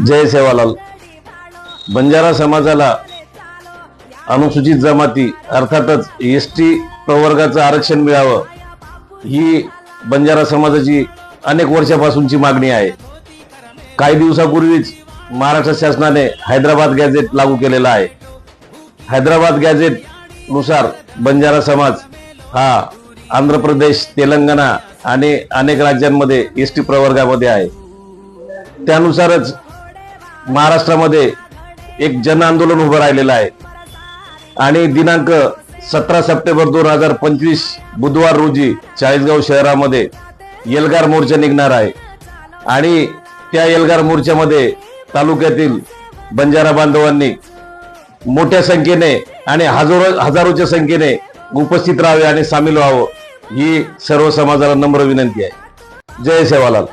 जय सेवालाल. बंजारा समाजाला अनुसूचित जमाती अर्थातच एसटी प्रवर्गाचं आरक्षण मिळावं ही बंजारा समाजाची अनेक वर्षापासूनची मागणी आहे. काही दिवसापूर्वीच महाराष्ट्र शासनाने हैदराबाद गॅझेट लागू केलेला आहे. हैदराबाद गॅझेट नुसार बंजारा समाज हा आंध्र प्रदेश, तेलंगणा आणि अनेक राज्यांमध्ये एसटी प्रवर्गामध्ये आहे. त्यानुसारच महाराष्ट्रामध्ये एक जन आंदोलन उभं राहिलेलं आहे आणि दिनांक 17 सप्टेंबर 2025 बुधवार रोजी चाळीसगाव शहरामध्ये एल्गार मोर्चा निघणार आहे आणि त्या एल्गार मोर्चामध्ये तालुक्यातील बंजारा बांधवांनी मोठ्या संख्येने आणि हजारोच्या संख्येने उपस्थित राहावे आणि सामील व्हावं ही सर्व समाजाला नम्र विनंती आहे. जय सेवालाल.